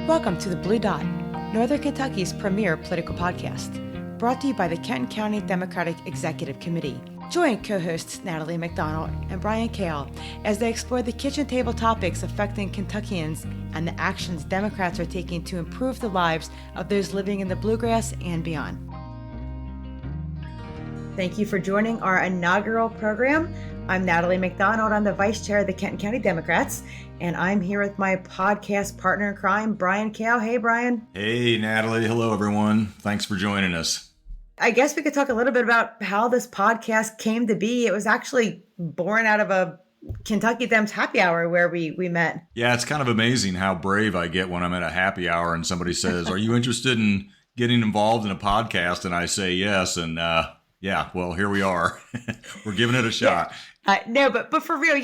Welcome to The Blue Dot, Northern Kentucky's premier political podcast, brought to you by the Kenton County Democratic Executive Committee. Join co-hosts Natalie, MacDonald, and Brian Koehl as they explore the kitchen table topics affecting Kentuckians and the actions Democrats are taking to improve the lives of those living in the Bluegrass and beyond. Thank you for joining our inaugural program. I'm Natalie MacDonald. I'm the Vice Chair of the Kenton County Democrats, and I'm here with my podcast partner in crime, Brian Koehl. Hey, Brian. Hey, Natalie. Hello, everyone. Thanks for joining us. I guess we could talk a little bit about how this podcast came to be. It was actually born out of a Kentucky Dems happy hour where we met. Yeah, it's kind of amazing how brave I get when I'm at a happy hour and somebody says, are you interested in getting involved in a podcast? And I say yes. And yeah, well, here we are. We're giving it a shot. No, but for real,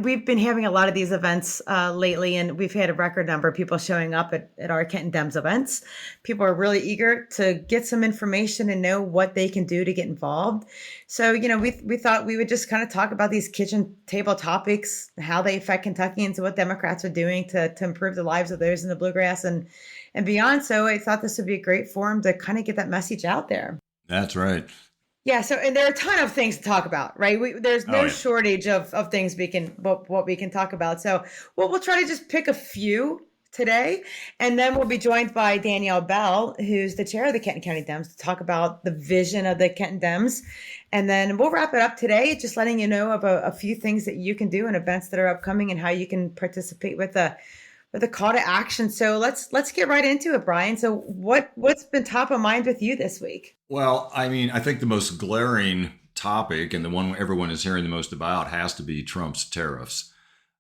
we've been having a lot of these events lately, and we've had a record number of people showing up at our Kenton Dems events. People are really eager to get some information and know what they can do to get involved. So, we thought we would just kind of talk about these kitchen table topics, how they affect Kentuckians, and what Democrats are doing to improve the lives of those in the Bluegrass and beyond. So I thought this would be a great forum to kind of get that message out there. That's right. Yeah. So, and there are a ton of things to talk about, right? There's no shortage of things what we can talk about. So we'll try to just pick a few today, and then we'll be joined by Danielle Bell, who's the chair of the Kenton County Dems, to talk about the vision of the Kenton Dems. And then we'll wrap it up today, just letting you know of a few things that you can do and events that are upcoming and how you can participate with a call to action. So let's get right into it, Brian. So what's been top of mind with you this week? Well, I think the most glaring topic and the one everyone is hearing the most about has to be Trump's tariffs.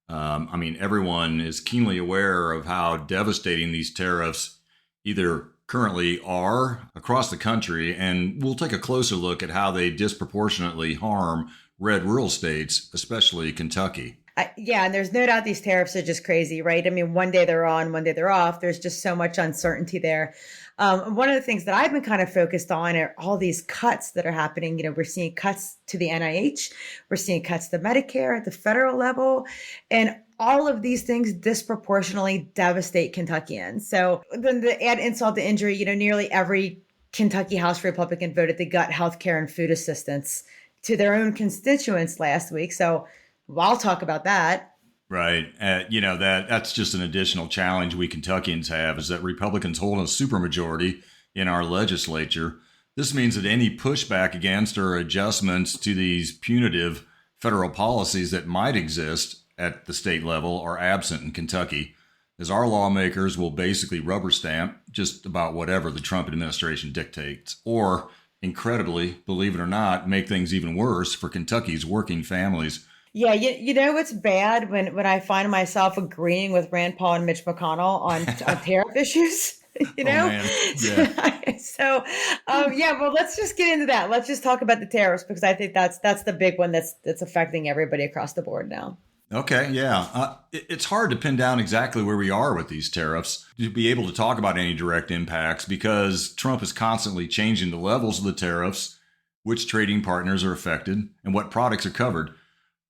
Everyone is keenly aware of how devastating these tariffs either currently are across the country, and we'll take a closer look at how they disproportionately harm red rural states, especially Kentucky. Yeah, and there's no doubt these tariffs are just crazy, right? One day they're on, one day they're off. There's just so much uncertainty there. One of the things that I've been kind of focused on are all these cuts that are happening. We're seeing cuts to the NIH. We're seeing cuts to Medicare at the federal level. And all of these things disproportionately devastate Kentuckians. So then to add insult to injury, nearly every Kentucky House Republican voted to gut healthcare and food assistance to their own constituents last week. So I'll talk about that. Right. That's just an additional challenge we Kentuckians have, is that Republicans hold a supermajority in our legislature. This means that any pushback against or adjustments to these punitive federal policies that might exist at the state level are absent in Kentucky, as our lawmakers will basically rubber stamp just about whatever the Trump administration dictates, or, incredibly, believe it or not, make things even worse for Kentucky's working families. Yeah, it's bad when I find myself agreeing with Rand Paul and Mitch McConnell on tariff issues. Oh, man. Yeah. So, well, let's just get into that. Let's just talk about the tariffs, because I think that's the big one that's affecting everybody across the board now. Okay, yeah. It's hard to pin down exactly where we are with these tariffs to be able to talk about any direct impacts, because Trump is constantly changing the levels of the tariffs, which trading partners are affected, and what products are covered.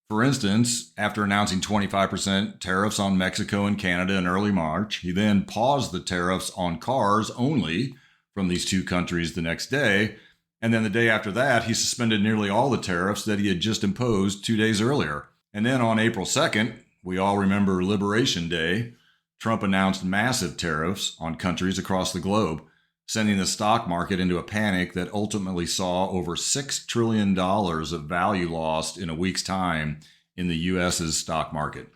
For instance, after announcing 25% tariffs on Mexico and Canada in early March, he then paused the tariffs on cars only from these two countries the next day. And then the day after that, he suspended nearly all the tariffs that he had just imposed 2 days earlier. And then on April 2nd, we all remember Liberation Day, Trump announced massive tariffs on countries across the globe, sending the stock market into a panic that ultimately saw over $6 trillion of value lost in a week's time in the U.S.'s stock market.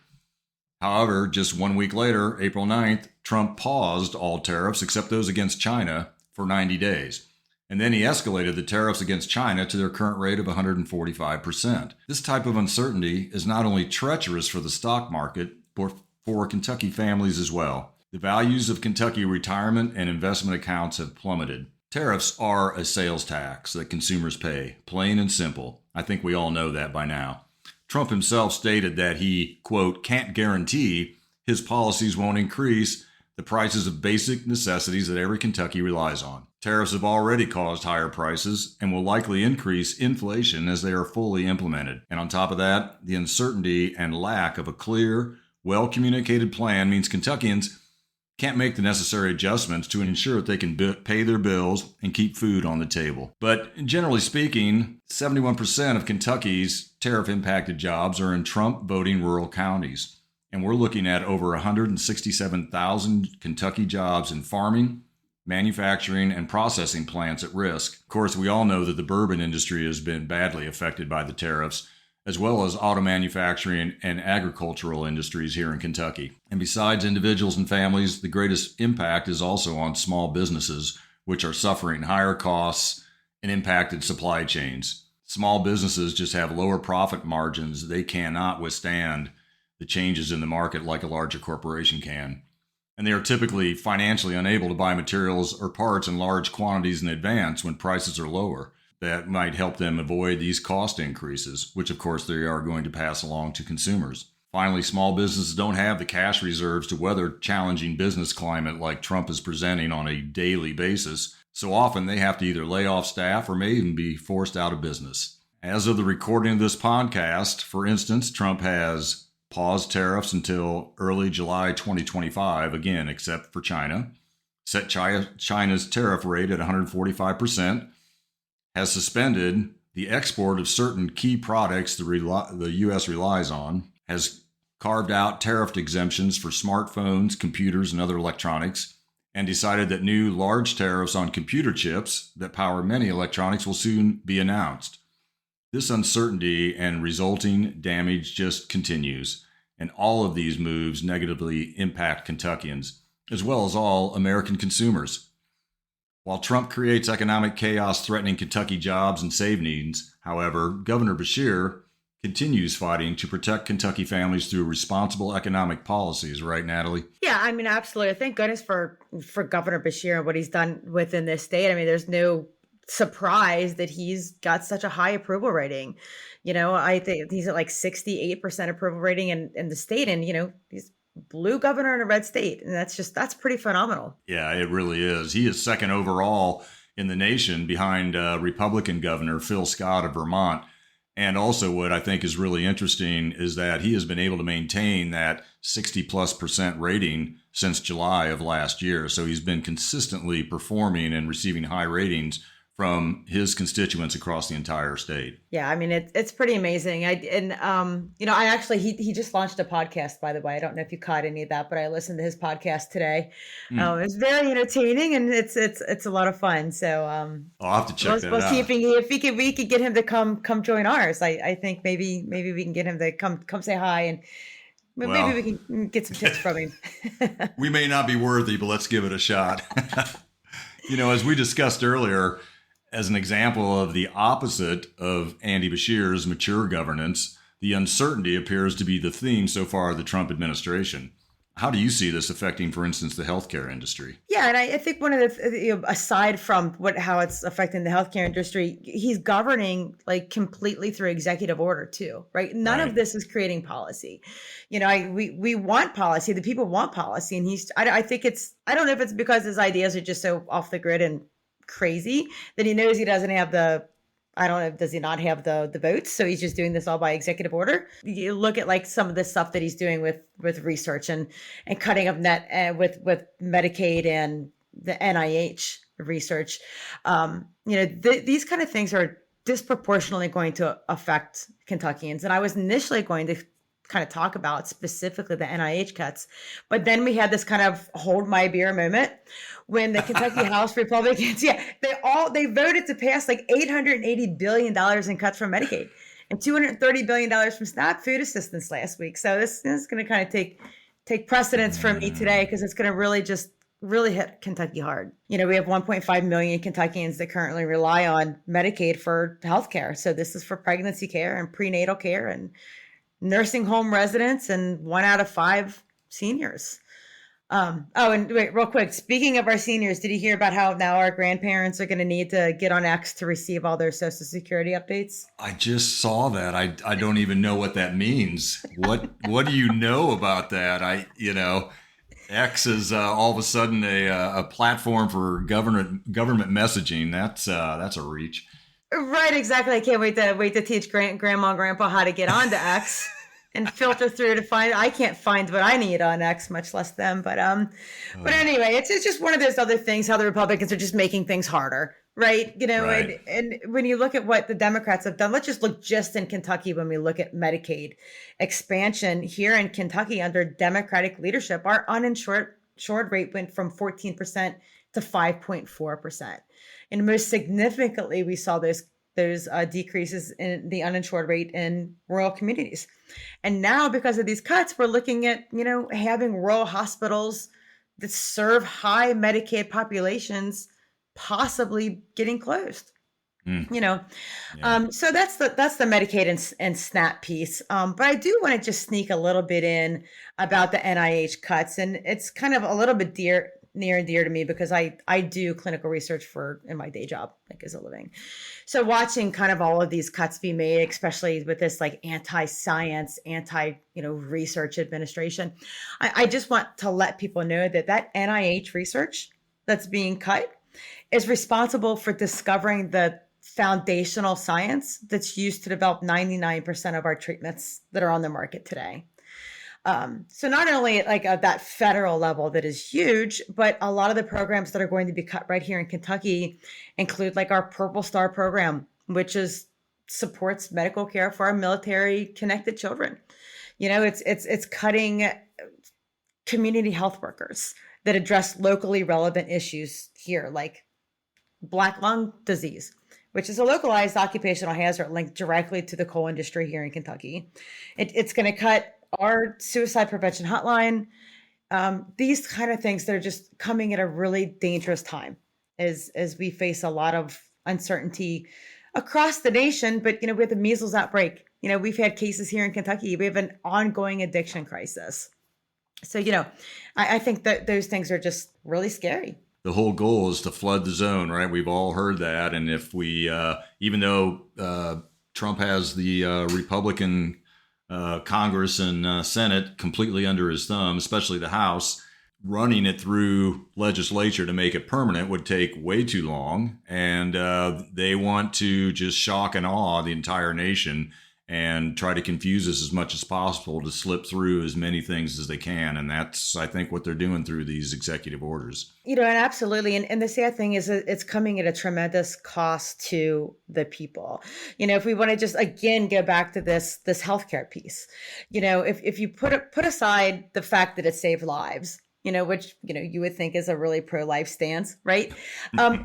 However, just 1 week later, April 9th, Trump paused all tariffs except those against China for 90 days. And then he escalated the tariffs against China to their current rate of 145%. This type of uncertainty is not only treacherous for the stock market, but for Kentucky families as well. The values of Kentucky retirement and investment accounts have plummeted. Tariffs are a sales tax that consumers pay, plain and simple. I think we all know that by now. Trump himself stated that he, quote, can't guarantee his policies won't increase the prices of basic necessities that every Kentucky relies on. Tariffs have already caused higher prices and will likely increase inflation as they are fully implemented. And on top of that, the uncertainty and lack of a clear, well-communicated plan means Kentuckians can't make the necessary adjustments to ensure that they can pay their bills and keep food on the table. But generally speaking, 71% of Kentucky's tariff-impacted jobs are in Trump-voting rural counties. And we're looking at over 167,000 Kentucky jobs in farming, manufacturing, and processing plants at risk. Of course, we all know that the bourbon industry has been badly affected by the tariffs, as well as auto manufacturing and agricultural industries here in Kentucky. And besides individuals and families, the greatest impact is also on small businesses, which are suffering higher costs and impacted supply chains. Small businesses just have lower profit margins. They cannot withstand the changes in the market like a larger corporation can. And they are typically financially unable to buy materials or parts in large quantities in advance when prices are lower. That might help them avoid these cost increases, which of course they are going to pass along to consumers. Finally, small businesses don't have the cash reserves to weather challenging business climate like Trump is presenting on a daily basis. So often they have to either lay off staff or may even be forced out of business. As of the recording of this podcast, for instance, Trump has paused tariffs until early July 2025, again, except for China, set China's tariff rate at 145%, has suspended the export of certain key products the U.S. relies on, has carved out tariff exemptions for smartphones, computers, and other electronics, and decided that new large tariffs on computer chips that power many electronics will soon be announced. This uncertainty and resulting damage just continues, and all of these moves negatively impact Kentuckians, as well as all American consumers. While Trump creates economic chaos threatening Kentucky jobs and savings, however, Governor Beshear continues fighting to protect Kentucky families through responsible economic policies, right, Natalie? Yeah, I mean, absolutely. Thank goodness for Governor Beshear and what he's done within this state. I mean, there's no surprise that he's got such a high approval rating. I think he's at like 68% approval rating in the state. And, he's blue governor in a red state. And that's pretty phenomenal. Yeah, it really is. He is second overall in the nation behind Republican Governor Phil Scott of Vermont. And also what I think is really interesting is that he has been able to maintain that 60+% rating since July of last year. So he's been consistently performing and receiving high ratings from his constituents across the entire state. Yeah, I mean, it's pretty amazing. He just launched a podcast, by the way. I don't know if you caught any of that, but I listened to his podcast today. It's very entertaining and it's a lot of fun. So I'll have to check that out. See if we could get him to come join ours. I think maybe we can get him to come say hi and maybe we can get some tips from him. We may not be worthy, but let's give it a shot. As we discussed earlier, as an example of the opposite of Andy Beshear's mature governance, the uncertainty appears to be the theme so far of the Trump administration. How do you see this affecting, for instance, the healthcare industry? Yeah, and I think one of the, aside from how it's affecting the healthcare industry, he's governing like completely through executive order too, right? None of this is creating policy. We want policy. The people want policy, and I don't know if it's because his ideas are just so off the grid and crazy that he knows he doesn't have does he not have the votes? So he's just doing this all by executive order. You look at like some of the stuff that he's doing with research and cutting up net with Medicaid and the NIH research. These kind of things are disproportionately going to affect Kentuckians. And I was initially going to kind of talk about specifically the NIH cuts, but then we had this kind of hold my beer moment when the Kentucky House Republicans, they voted to pass like $880 billion in cuts from Medicaid and $230 billion from SNAP food assistance last week. So this is going to kind of take precedence from me today because it's going to really hit Kentucky hard. We have 1.5 million Kentuckians that currently rely on Medicaid for healthcare. So this is for pregnancy care and prenatal care and nursing home residents and 1 out of 5 seniors. And wait, real quick, speaking of our seniors, did you hear about how now our grandparents are going to need to get on X to receive all their Social Security updates? I just saw that. I don't even know what that means. What do you know about that? X is all of a sudden a platform for government messaging. That's a reach. Right, exactly. I can't wait to teach grandma and grandpa how to get onto X. and filter through to find. I can't find what I need on X, much less them. But anyway, it's just one of those other things. How the Republicans are just making things harder, right? Right. And when you look at what the Democrats have done, let's just look just in Kentucky. When we look at Medicaid expansion here in Kentucky under Democratic leadership, our uninsured rate went from 14% to 5.4%, and most significantly, we saw those decreases in the uninsured rate in rural communities. And now, because of these cuts, we're looking at, having rural hospitals that serve high Medicaid populations possibly getting closed. Yeah. So that's the Medicaid and SNAP piece. But I do want to just sneak a little bit in about the NIH cuts, and it's kind of a little bit near and dear to me because I do clinical research in my day job, like as a living. So watching kind of all of these cuts be made, especially with this like anti-science, research administration, I just want to let people know that NIH research that's being cut is responsible for discovering the foundational science that's used to develop 99% of our treatments that are on the market today. So not only like at that federal level that is huge, but a lot of the programs that are going to be cut right here in Kentucky include like our Purple Star program, which supports medical care for our military connected children. It's cutting community health workers that address locally relevant issues here, like black lung disease, which is a localized occupational hazard linked directly to the coal industry here in Kentucky. It's going to cut our suicide prevention hotline. These kind of things that are just coming at a really dangerous time as we face a lot of uncertainty across the nation. But, with the measles outbreak, we've had cases here in Kentucky. We have an ongoing addiction crisis. So, I think that those things are just really scary. The whole goal is to flood the zone, right? We've all heard that. And if we, even though Trump has the Republican Congress and Senate completely under his thumb, especially the House, running it through legislature to make it permanent would take way too long. And they want to just shock and awe the entire nation and try to confuse us as much as possible to slip through as many things as they can. And that's, I think, what they're doing through these executive orders. And absolutely. And the sad thing is that it's coming at a tremendous cost to the people. If we want to just, again, go back to this healthcare piece, if you put aside the fact that it saved lives, which, you would think is a really pro-life stance, right?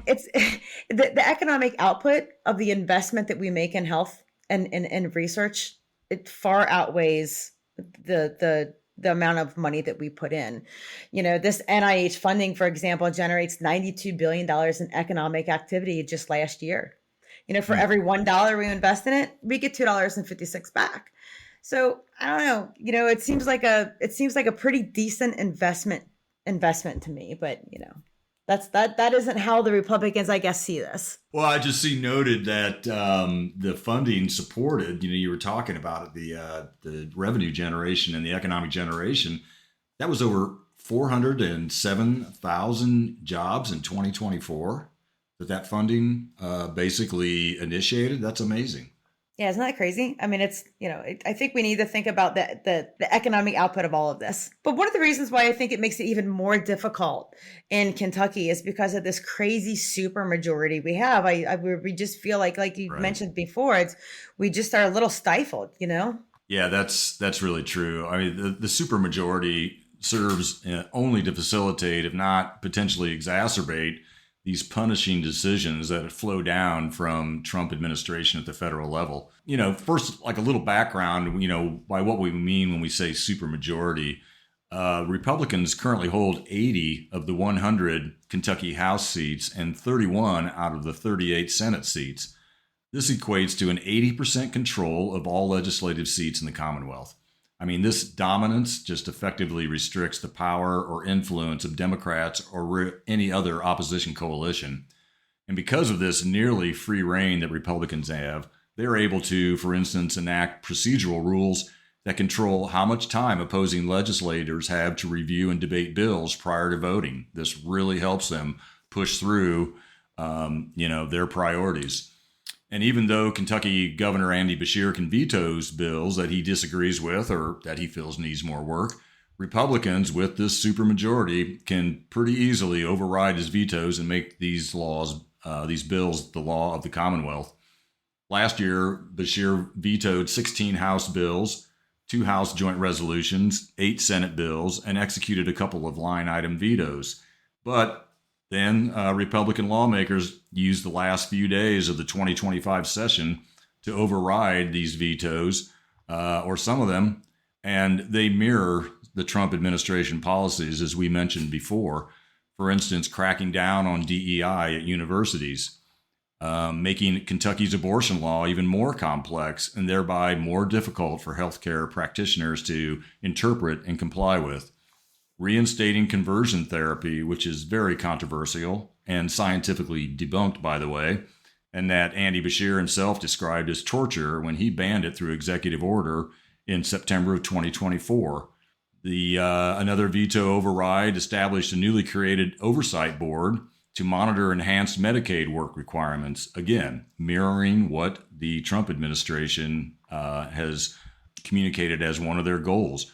It's the economic output of the investment that we make in health and research, it far outweighs the amount of money that we put in. This NIH funding, for example, generates $92 billion in economic activity just last year. For every $1 we invest in it, we get $2.56 back. So I don't know, it seems like a pretty decent investment to me, but that isn't how the Republicans, I guess, see this. Well, I just see noted that the funding supported, you were talking about it, the revenue generation and the economic generation, that was over 407,000 jobs in 2024 that funding basically initiated. That's amazing. Yeah, isn't that crazy? I mean, it's, I think we need to think about the economic output of all of this. But one of the reasons why I think it makes it even more difficult in Kentucky is because of this crazy super majority we have. We just feel like you mentioned before, we just are a little stifled, Yeah, that's really true. I mean, the super majority serves only to facilitate, if not potentially exacerbate, these punishing decisions that flow down from Trump administration at the federal level. First, like a little background, by what we mean when we say supermajority. Republicans currently hold 80 of the 100 Kentucky House seats and 31 out of the 38 Senate seats. This equates to an 80% control of all legislative seats in the Commonwealth. I mean, this dominance just effectively restricts the power or influence of Democrats or any other opposition coalition. And because of this nearly free reign that Republicans have, they're able to, for instance, enact procedural rules that control how much time opposing legislators have to review and debate bills prior to voting. This really helps them push through, their priorities. And even though Kentucky Governor Andy Beshear can veto bills that he disagrees with or that he feels needs more work, Republicans with this supermajority can pretty easily override his vetoes and make these bills, the law of the Commonwealth. Last year, Beshear vetoed 16 House bills, 2 House joint resolutions, 8 Senate bills, and executed a couple of line item vetoes. But then Republican lawmakers used the last few days of the 2025 session to override these vetoes, or some of them, and they mirror the Trump administration policies, as we mentioned before. For instance, cracking down on DEI at universities, making Kentucky's abortion law even more complex and thereby more difficult for healthcare practitioners to interpret and comply with. Reinstating conversion therapy, which is very controversial and scientifically debunked, by the way, and that Andy Beshear himself described as torture when he banned it through executive order in September of 2024. Another veto override established a newly created oversight board to monitor enhanced Medicaid work requirements, again, mirroring what the Trump administration has communicated as one of their goals.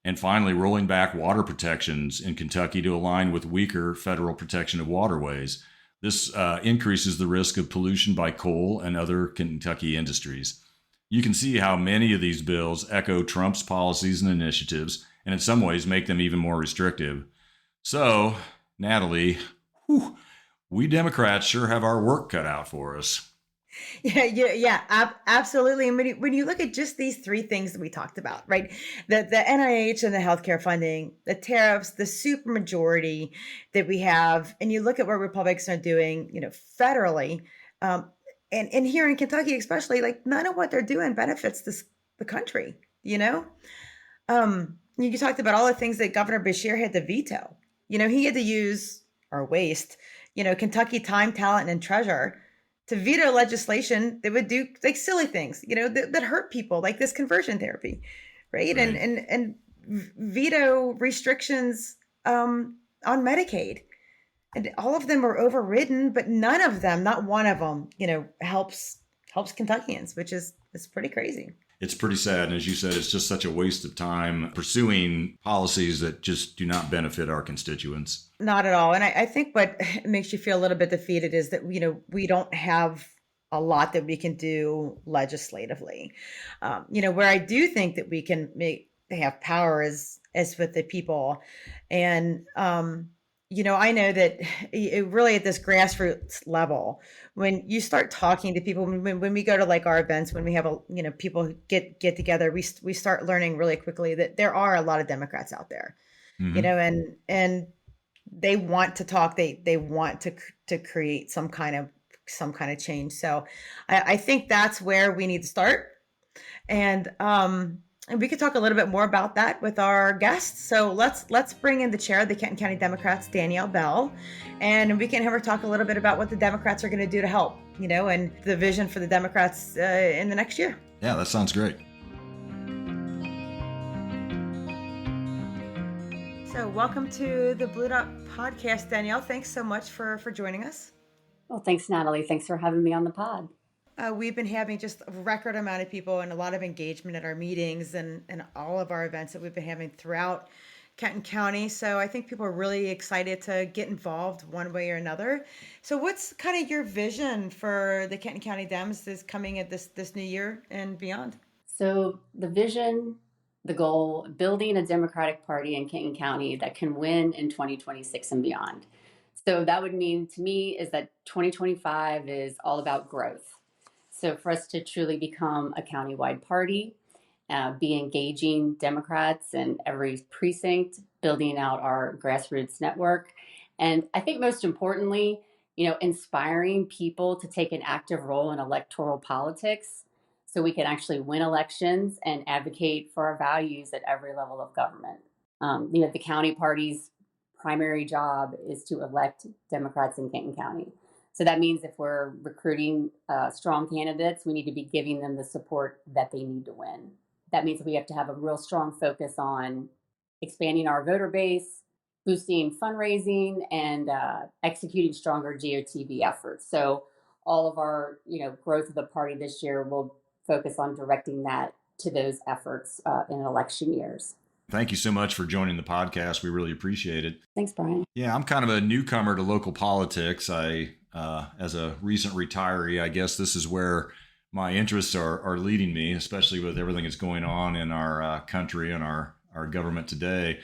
And finally, rolling back water protections in Kentucky to align with weaker federal protection of waterways. This increases the risk of pollution by coal and other Kentucky industries. You can see how many of these bills echo Trump's policies and initiatives, and in some ways make them even more restrictive. So, Natalie, we Democrats sure have our work cut out for us. Absolutely. And when you look at just these three things that we talked about, right? The NIH and the healthcare funding, the tariffs, the supermajority that we have, and you look at what Republicans are doing, federally, and here in Kentucky, especially, like none of what they're doing benefits the country, You talked about all the things that Governor Beshear had to veto. He had to use or waste, Kentucky time, talent, and treasure to veto legislation that would do like silly things, that hurt people, like this conversion therapy, right? And veto restrictions on Medicaid. And all of them were overridden, but none of them, not one of them, helps Kentuckians, which is pretty crazy. It's pretty sad. And as you said, it's just such a waste of time pursuing policies that just do not benefit our constituents. Not at all. And I think what makes you feel a little bit defeated is that, we don't have a lot that we can do legislatively. Where I do think that we can have power is with the people. And, I know that it really at this grassroots level, when you start talking to people, when we go to like our events, when we have people get together, we start learning really quickly that there are a lot of Democrats out there, and they want to talk. They want to create some kind of change. So I think that's where we need to start. And we could talk a little bit more about that with our guests. So let's bring in the chair of the Kenton County Democrats, Danielle Bell, and we can have her talk a little bit about what the Democrats are going to do to help, and the vision for the Democrats in the next year. Yeah, that sounds great. So welcome to the Blue Dot Podcast, Danielle. Thanks so much for joining us. Well, thanks, Natalie. Thanks for having me on the pod. We've been having just a record amount of people and a lot of engagement at our meetings and all of our events that we've been having throughout Kenton County. So I think people are really excited to get involved one way or another. So what's kind of your vision for the Kenton County Dems is coming at this new year and beyond? So the vision, the goal, building a Democratic Party in Kenton County that can win in 2026 and beyond. So that would mean to me is that 2025 is all about growth. So for us to truly become a countywide party, be engaging Democrats in every precinct, building out our grassroots network. And I think most importantly, inspiring people to take an active role in electoral politics so we can actually win elections and advocate for our values at every level of government. The county party's primary job is to elect Democrats in Kenton County. So that means if we're recruiting strong candidates, we need to be giving them the support that they need to win. That means we have to have a real strong focus on expanding our voter base, boosting fundraising, and executing stronger GOTV efforts. So all of our, growth of the party this year will focus on directing that to those efforts in election years. Thank you so much for joining the podcast. We really appreciate it. Thanks, Brian. Yeah, I'm kind of a newcomer to local politics. As a recent retiree, I guess this is where my interests are leading me, especially with everything that's going on in our country and our government today.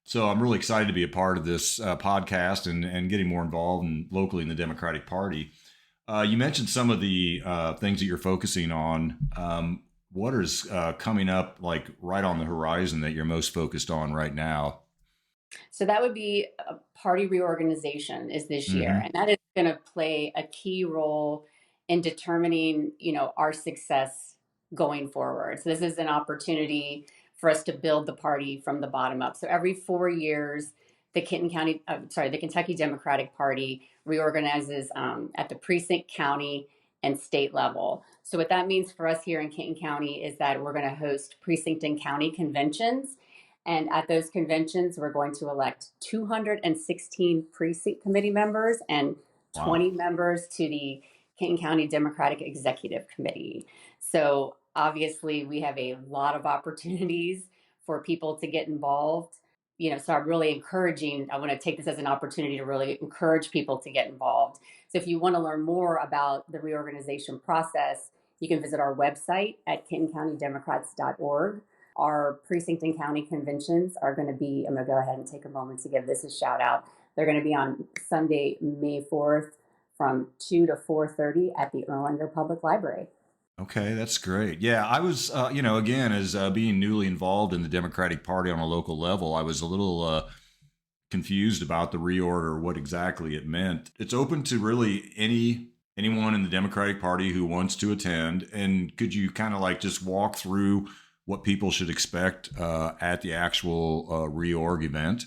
So I'm really excited to be a part of this podcast and getting more involved locally in the Democratic Party. You mentioned some of the things that you're focusing on. What is coming up like right on the horizon that you're most focused on right now? So that would be a party reorganization is this year, and that is going to play a key role in determining, our success going forward. So this is an opportunity for us to build the party from the bottom up. So every 4 years, the Kentucky Democratic Party reorganizes at the precinct, county, and state level. So what that means for us here in Kenton County is that we're going to host precinct and county conventions. And at those conventions, we're going to elect 216 precinct committee members and 20 members to the Kenton County Democratic Executive Committee. So obviously, we have a lot of opportunities for people to get involved. So I'm really I want to take this as an opportunity to really encourage people to get involved. So if you want to learn more about the reorganization process, you can visit our website at kentoncountydemocrats.org. Our precinct and county conventions are going to be, I'm going to go ahead and take a moment to give this a shout out. They're going to be on Sunday, May 4th from 2 to 4:30 at the Erlanger Public Library. Okay, that's great. Yeah, I was, again, as being newly involved in the Democratic Party on a local level, I was a little confused about the reorg or what exactly it meant. It's open to really anyone in the Democratic Party who wants to attend. And could you kind of like just walk through what people should expect at the actual reorg event?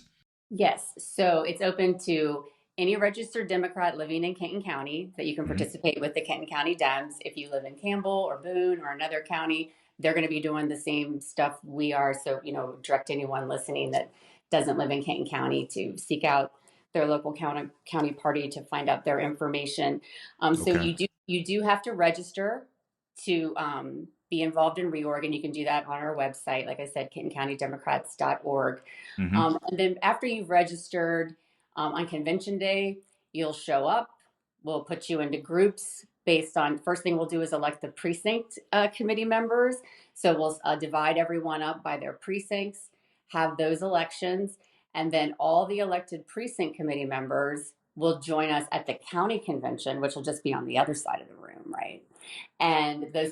Yes. So it's open to any registered Democrat living in Kenton County that you can participate with the Kenton County Dems. If you live in Campbell or Boone or another county, they're going to be doing the same stuff we are. So, direct anyone listening that doesn't live in Kenton County to seek out their local county party to find out their information. So you do have to register to be involved in reorg, and you can do that on our website, like I said, kentoncountydemocrats.org. And then after you've registered, on convention day, you'll show up. We'll put you into groups based on, first thing we'll do is elect the precinct committee members. So we'll divide everyone up by their precincts, have those elections, and then all the elected precinct committee members will join us at the county convention, which will just be on the other side of the room, right? And those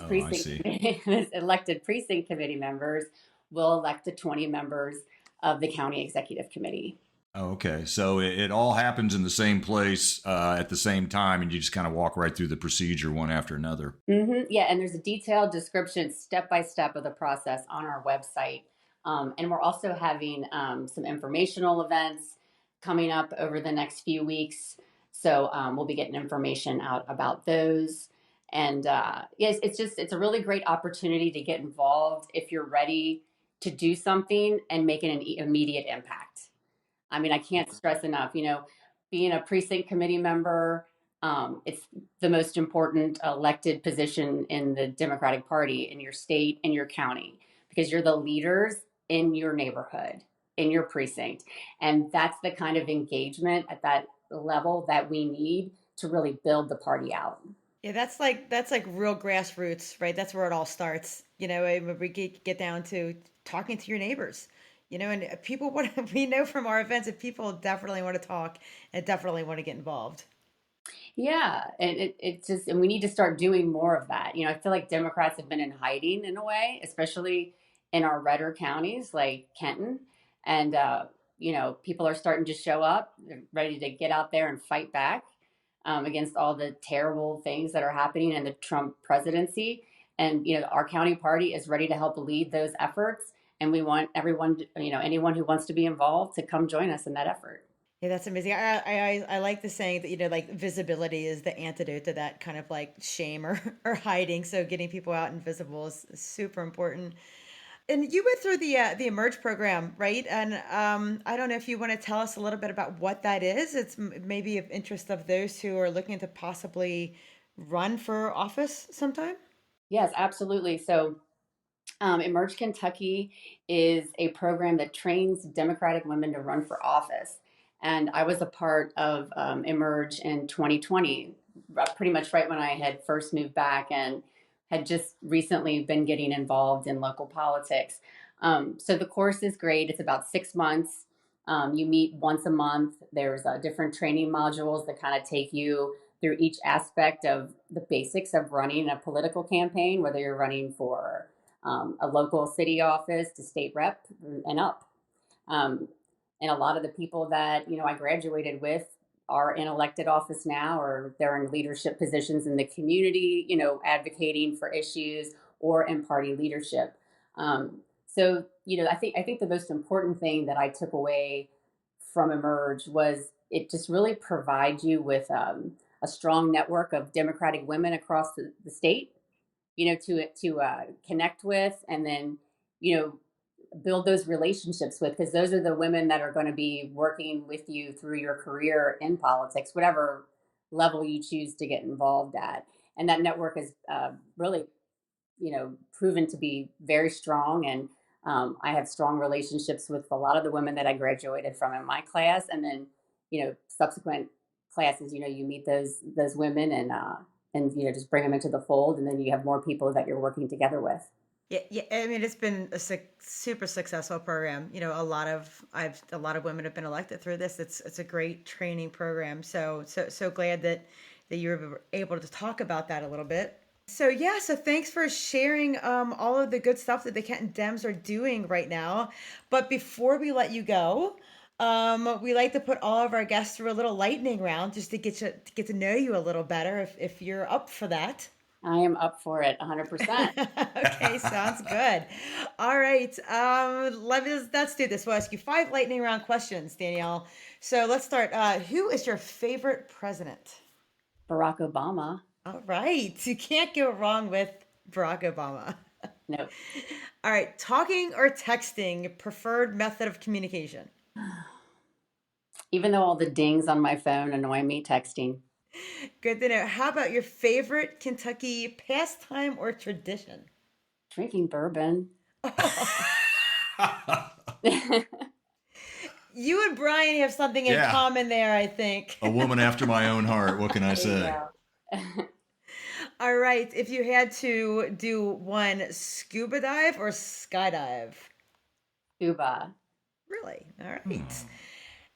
elected precinct committee members will elect the 20 members of the county executive committee. Oh, okay. So it all happens in the same place at the same time, and you just kind of walk right through the procedure one after another. Yeah, and there's a detailed description, step by step, of the process on our website. And we're also having some informational events coming up over the next few weeks. So we'll be getting information out about those. And yes, it's a really great opportunity to get involved if you're ready to do something and make an immediate impact. I mean, I can't stress enough, being a precinct committee member, it's the most important elected position in the Democratic Party in your state and your county, because you're the leaders in your neighborhood, in your precinct. And that's the kind of engagement at that level that we need to really build the party out. Yeah, that's like real grassroots, right? That's where it all starts. When we get down to talking to your neighbors. And people we know from our events that people definitely want to talk and definitely want to get involved. Yeah. And and we need to start doing more of that. I feel like Democrats have been in hiding in a way, especially in our redder counties like Kenton. And, people are starting to show up. They're ready to get out there and fight back against all the terrible things that are happening in the Trump presidency. And, our county party is ready to help lead those efforts. And we want everyone, anyone who wants to be involved to come join us in that effort. Yeah, that's amazing. I like the saying that, like visibility is the antidote to that kind of like shame or hiding. So getting people out and visible is super important. And you went through the Emerge program, right? And I don't know if you want to tell us a little bit about what that is. It's maybe of interest of those who are looking to possibly run for office sometime? Yes, absolutely. So Emerge Kentucky is a program that trains Democratic women to run for office. And I was a part of Emerge in 2020, pretty much right when I had first moved back and had just recently been getting involved in local politics. So the course is great. It's about 6 months. You meet once a month. There's different training modules that kind of take you through each aspect of the basics of running a political campaign, whether you're running for a local city office to state rep and up. Um, and a lot of the people that I graduated with are in elected office now, or they're in leadership positions in the community, advocating for issues or in party leadership. So I think the most important thing that I took away from Emerge was it just really provides you with a strong network of Democratic women across the state, to connect with, and then build those relationships with, because those are the women that are going to be working with you through your career in politics, whatever level you choose to get involved at. And that network is really proven to be very strong. And I have strong relationships with a lot of the women that I graduated from in my class, and then subsequent classes. You meet those women, and just bring them into the fold, and then you have more people that you're working together with. Yeah, yeah. I mean, it's been a super successful program. A lot of women have been elected through this. It's a great training program. So glad that you were able to talk about that a little bit. So yeah, so thanks for sharing all of the good stuff that the Kenton Dems are doing right now. But before we let you go, we like to put all of our guests through a little lightning round just to get to know you a little better. If you're up for that. I am up for it 100%. Okay, sounds good. All right, let's do this. We'll ask you 5 lightning round questions, Danielle. So let's start. Who is your favorite president? Barack Obama. All right, you can't go wrong with Barack Obama. No. All right, talking or texting, preferred method of communication? Even though all the dings on my phone annoy me, texting. Good to know. How about your favorite Kentucky pastime or tradition? Drinking bourbon. You and Brian have something in common there, I think. A woman after my own heart. What can I say? All right. If you had to do one, scuba dive or skydive? Scuba. Really? All right.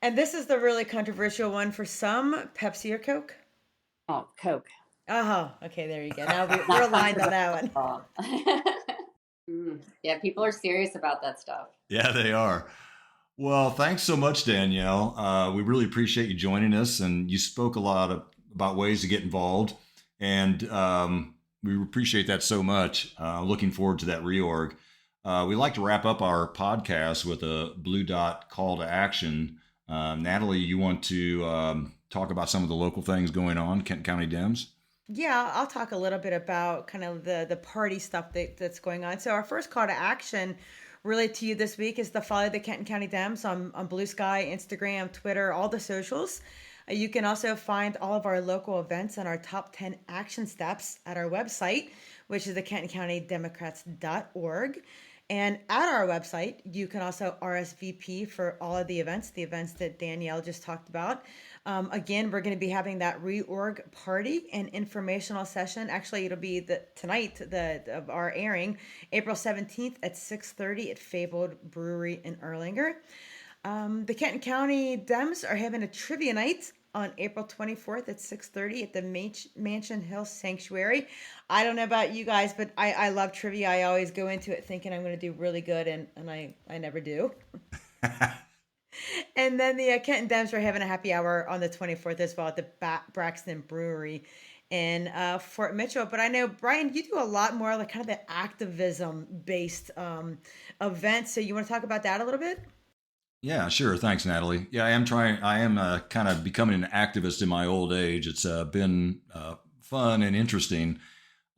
And this is the really controversial one for some, Pepsi or Coke? Oh, Coke. Oh, okay. There you go. Now we're aligned on that one. Yeah, people are serious about that stuff. Yeah, they are. Well, thanks so much, Danielle. We really appreciate you joining us, and you spoke a lot about ways to get involved, and we appreciate that so much. Looking forward to that reorg. We like to wrap up our podcast with a blue dot call to action. Natalie, you want to talk about some of the local things going on, Kenton County Dems? Yeah, I'll talk a little bit about kind of the party stuff that's going on. So our first call to action really to you this week is to follow the Kenton County Dems on Blue Sky, Instagram, Twitter, all the socials. You can also find all of our local events and our top 10 action steps at our website, which is the KentonCountyDemocrats.org. And at our website, you can also RSVP for all of the events that Danielle just talked about. Again, we're going to be having that reorg party and informational session. Actually, it'll be tonight of our airing, April 17th at 6:30 at Fabled Brewery in Erlanger. The Kenton County Dems are having a trivia night on April 24th at 6:30 at the Mansion Hill Sanctuary. I don't know about you guys, but I love trivia. I always go into it thinking I'm going to do really good, and I never do. And then the Kenton Dems are having a happy hour on the 24th as well at the Braxton Brewery in Fort Mitchell. But I know, Brian, you do a lot more like kind of the activism-based events. So you want to talk about that a little bit? Yeah, sure. Thanks, Natalie. Yeah, I am kind of becoming an activist in my old age. It's been fun and interesting.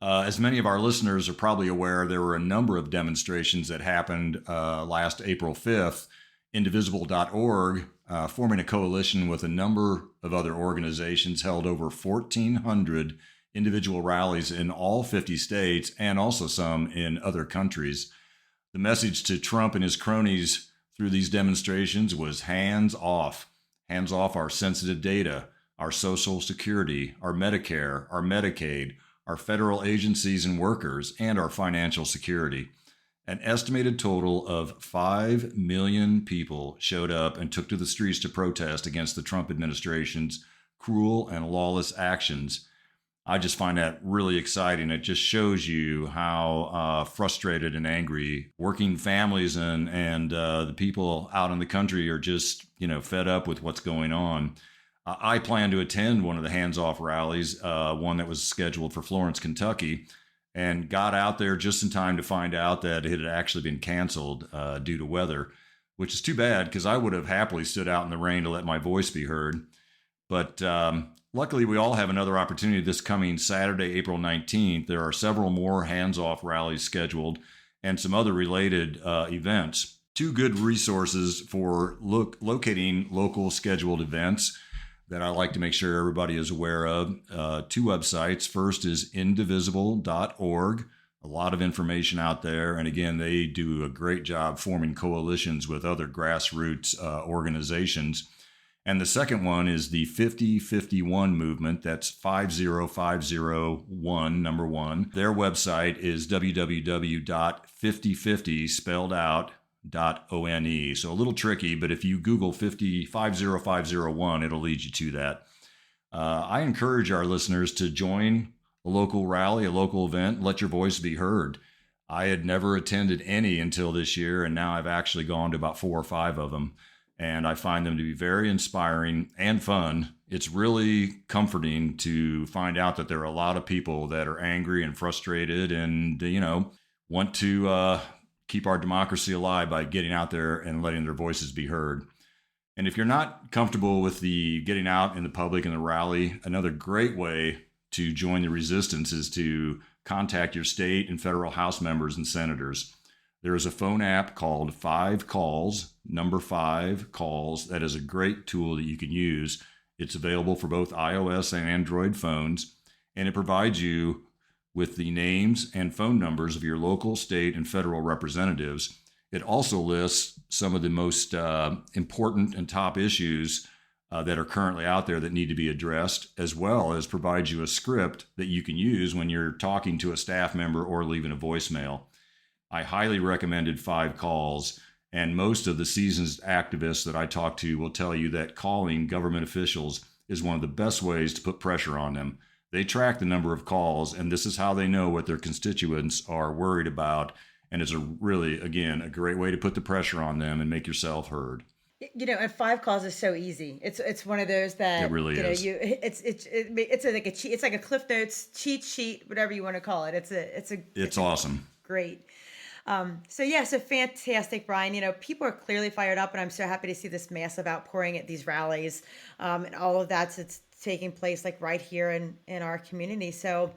As many of our listeners are probably aware, there were a number of demonstrations that happened last April 5th. Indivisible.org, forming a coalition with a number of other organizations, held over 1,400 individual rallies in all 50 states and also some in other countries. The message to Trump and his cronies through these demonstrations was hands off. Hands off our sensitive data, our Social Security, our Medicare, our Medicaid, our federal agencies and workers, and our financial security. An estimated total of 5 million people showed up and took to the streets to protest against the Trump administration's cruel and lawless actions. I just find that really exciting. It just shows you how frustrated and angry working families and the people out in the country are just, fed up with what's going on. I plan to attend one of the hands-off rallies, one that was scheduled for Florence, Kentucky, and got out there just in time to find out that it had actually been canceled due to weather, which is too bad because I would have happily stood out in the rain to let my voice be heard. But luckily, we all have another opportunity this coming Saturday, April 19th. There are several more hands-off rallies scheduled and some other related events. Two good resources for locating local scheduled events that I like to make sure everybody is aware of. Two websites. First is indivisible.org. A lot of information out there. And again, they do a great job forming coalitions with other grassroots organizations. And the second one is the 5051 movement. That's 50501, number one. Their website is www.5050, spelled out, .one. So a little tricky, but if you Google 50501, it'll lead you to that. I encourage our listeners to join a local rally, a local event, let your voice be heard. I had never attended any until this year, and now I've actually gone to about 4 or 5 of them, and I find them to be very inspiring and fun. It's really comforting to find out that there are a lot of people that are angry and frustrated and, want to keep our democracy alive by getting out there and letting their voices be heard. And if you're not comfortable with the getting out in the public and the rally, another great way to join the resistance is to contact your state and federal House members and senators. There is a phone app called 5 Calls, number 5 Calls. That is a great tool that you can use. It's available for both iOS and Android phones, and it provides you with the names and phone numbers of your local, state, and federal representatives. It also lists some of the most important and top issues that are currently out there that need to be addressed, as well as provides you a script that you can use when you're talking to a staff member or leaving a voicemail. I highly recommended 5 Calls, and most of the seasoned activists that I talk to will tell you that calling government officials is one of the best ways to put pressure on them. They track the number of calls, and this is how they know what their constituents are worried about. And it's a really, again, a great way to put the pressure on them and make yourself heard. And 5 Calls is so easy. It's one of those that it really is. It's like a Cliff Notes cheat sheet, whatever you want to call it. It's awesome. Great. So fantastic, Brian. People are clearly fired up, and I'm so happy to see this massive outpouring at these rallies, and all of that's taking place like right here in our community. So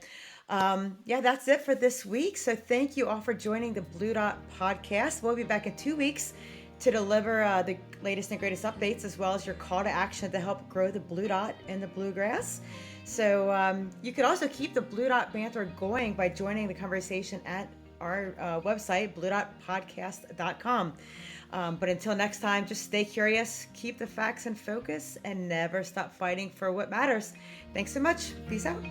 that's it for this week. So thank you all for joining the Blue Dot podcast. We'll be back in 2 weeks to deliver the latest and greatest updates, as well as your call to action to help grow the Blue Dot and the Bluegrass. So you could also keep the Blue Dot banter going by joining the conversation at our website, bluedotpodcast.com. But until next time, just stay curious, keep the facts in focus, and never stop fighting for what matters. Thanks so much. Peace out.